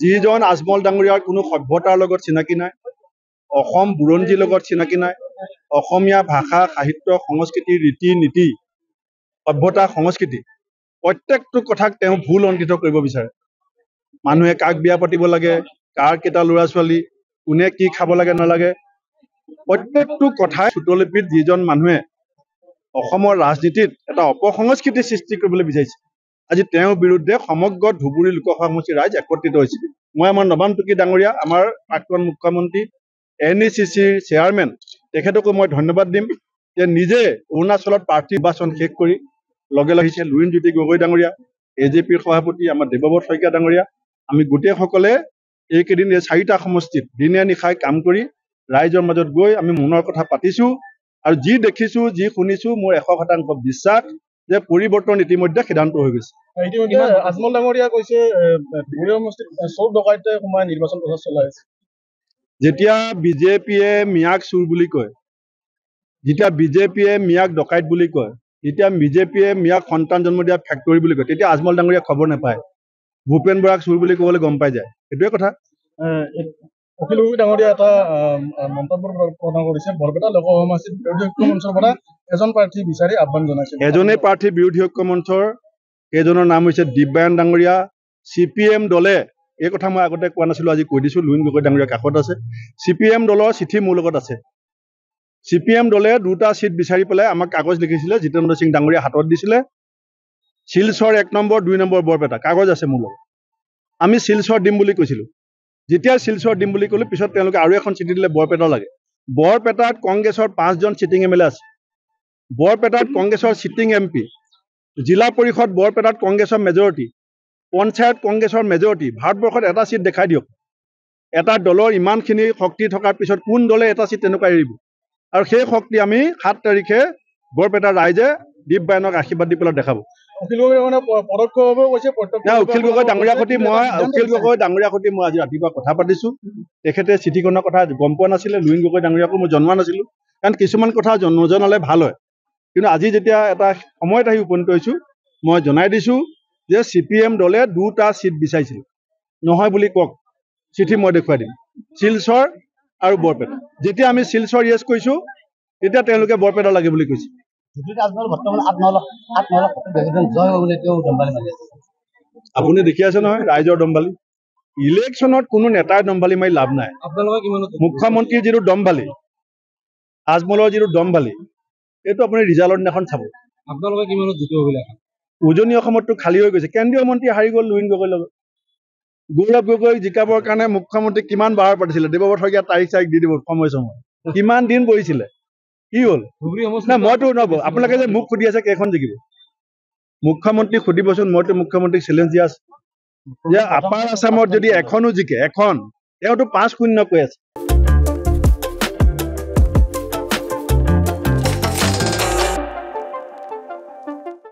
যিজন আজমল ডাঙৰীয়াৰ কোনো সভ্যতাৰ লগত চিনাকি নাই, অসম বুৰঞ্জীৰ লগত চিনাকি নাই, অসমীয়া ভাষা সাহিত্য সংস্কৃতি ৰীতি নীতি সভ্যতা সংস্কৃতি প্ৰত্যেকটো কথাক তেওঁ ভুল অংকিত কৰিব বিচাৰে। মানুহে কাক বিয়া পাতিব লাগে, কাৰ কেইটা ল'ৰা ছোৱালী, কোনে কি খাব লাগে নালাগে, প্ৰত্যেকটো কথাই চুটলিপিত যিজন মানুহে অসমৰ ৰাজনীতিত এটা অপসংস্কৃতি সৃষ্টি কৰিবলৈ বিচাৰিছে, আজি তেওঁৰ বিৰুদ্ধে সমগ্ৰ ধুবুৰী লোকসভা সমষ্টিৰ ৰাইজ একত্ৰিত হৈছে। মই আমাৰ নবাম টুকি ডাঙৰীয়া, আমাৰ প্ৰাক্তন মুখ্যমন্ত্ৰী NECCৰ চেয়াৰমেন, তেখেতকো মই ধন্যবাদ দিম যে নিজে অৰুণাচলত প্ৰাৰ্থী নিৰ্বাচন শেষ কৰি লগে লাগিছে। লুৰিণজ্যোতি গগৈ ডাঙৰীয়া, AJPৰ সভাপতি আমাৰ দেৱব্ৰত শইকীয়া ডাঙৰীয়া, আমি গোটেইসকলে এইকেইদিন এই 4টা সমষ্টিত দিনে নিশাই কাম কৰি ৰাইজৰ মাজত গৈ আমি মনৰ কথা পাতিছো আৰু যি দেখিছো যি শুনিছো মোৰ 100% বিশ্বাস যে পৰিৱৰ্তন ইতিমধ্যে সিদ্ধান্ত হৈ গৈছে। ইতিমধ্যে আজমল ডাঙৰীয়া কৈছে ধুবুৰী সমষ্টিত চোৰ ডকাইতে সোমাই নিৰ্বাচন প্ৰচাৰ চলাই আছে। যেতিয়া বিজেপিয়ে মিয়াক চুৰ বুলি কয়, যেতিয়া বিজেপিয়ে মিয়াক ডকাইত বুলি কয়, যেতিয়া বিজেপিয়ে মিয়াক সন্তান জন্ম দিয়া ফেক্টৰী বুলি কয়, তেতিয়া আজমল ডাঙৰীয়া খবৰ নাপায়। ভূপেন বৰাক চুৰ বুলি ক'বলৈ গম পাই যায়। সেইটোৱে কথা। অখিল গগৈ ডাঙৰীয়া এটা মন্তব্য প্ৰদান কৰিছে, বৰপেটা লোকসভা সমষ্টিত বিৰোধী ঐক্য মঞ্চৰ পৰা এজন প্ৰাৰ্থী বিচাৰি আহ্বান জনাইছে। এজনেই প্ৰাৰ্থী বিৰোধী ঐক্য মঞ্চৰ, সেইজনৰ নাম হৈছে দিব্যায়ন ডাঙৰীয়া। CPM দলে, এই কথা মই আগতে কোৱা নাছিলোঁ, আজি কৈ দিছোঁ, লুৰিণ গগৈ ডাঙৰীয়া কাষত আছে। CPM দলৰ চিঠি মোৰ লগত আছে। CPM দলে 2টা চিট বিচাৰি পেলাই আমাক কাগজ লিখিছিলে, জিতেন্দ্ৰ সিং ডাঙৰীয়া হাতত দিছিলে। শিলচৰ 1 নম্বৰ 2 নম্বৰ বৰপেটা কাগজ আছে মোৰ লগত। আমি শিলচৰ দিম বুলি কৈছিলোঁ। যেতিয়া শিলচৰ দিম বুলি ক'লো, পিছত তেওঁলোকে আৰু এখন চিঠি দিলে বৰপেটা লাগে। বৰপেটাত কংগ্ৰেছৰ 5জন চিটিং MLA আছে। বৰপেটাত কংগ্ৰেছৰ চিটিং MP, জিলা পৰিষদ বৰপেটাত কংগ্ৰেছৰ মেজৰিটি, পঞ্চায়ত কংগ্ৰেছৰ মেজৰিটি। ভাৰতবৰ্ষত এটা চিট দেখাই দিয়ক। এটা দলৰ ইমানখিনি শক্তি থকাৰ পিছত কোন দলে এটা চিট তেনেকুৱা এৰিব? আৰু সেই শক্তি আমি 7 তাৰিখে বৰপেটাৰ ৰাইজে দিব্যায়নক আশীৰ্বাদ দি পেলাই দেখাব। অখিল গগৈ পৰোক্ষভাৱে কৈছে, অখিল গগৈ ডাঙৰীয়াৰ সৈতে মই আজি ৰাতিপুৱা কথা পাতিছোঁ। তেখেতে চিঠিখনৰ কথা গম পোৱা নাছিলে, লুৰিণ গগৈ ডাঙৰীয়াকো মই জনোৱা নাছিলোঁ, কাৰণ কিছুমান কথা নজনালে ভাল হয়। কিন্তু আজি যেতিয়া এটা সময়ত আহি উপনীত হৈছোঁ, মই জনাই দিছোঁ যে CPM দলে 2টা চিট বিচাৰিছিল। নহয় বুলি কওক, চিঠি মই দেখুৱাই দিম। শিলচৰ আৰু বৰপেটা। যেতিয়া আমি শিলচৰ য়েছ কৈছোঁ, তেতিয়া তেওঁলোকে বৰপেটা লাগে বুলি কৈছে। আপুনি দেখি আছে নহয় ৰাইজৰ দম্বালি। ইলেকশ্যনত কোনো নেতাই দম্বালি মাৰি লাভ নাই। মুখ্যমন্ত্ৰীৰ যিটো দম্বালি, আজমলৰ যিটো দম্বালি, এইটো আপুনি ৰিজাল্টৰ দিনাখন চাব। আপোনালোকে কিমানত জিকিব বুলি আশা? উজনি অসমততো খালী হৈ গৈছে। কেন্দ্ৰীয় মন্ত্ৰী হাৰি গ'ল লুৰিণ গগৈৰ লগত। গৌৰৱ গগৈ জিকাবৰ কাৰণে মুখ্যমন্ত্ৰী কিমান বাৰ পাতিছিলে, দেৱব্ৰত শইকীয়া তাৰিখ দি দিব সময় কিমান দিন বহিছিলে, কি হ'ল? নাই মইতো নহ'ব, আপোনালোকে যে মোক সুধি আছে কেইখন জিকিব, মুখ্যমন্ত্ৰীক সুধিবচোন। মইতো মুখ্যমন্ত্ৰীক চেলেঞ্জ দি আছো যে আপাৰ আছামত যদি এখনো জিকে, এখন, তেওঁতো 5-0 কৈ আছে।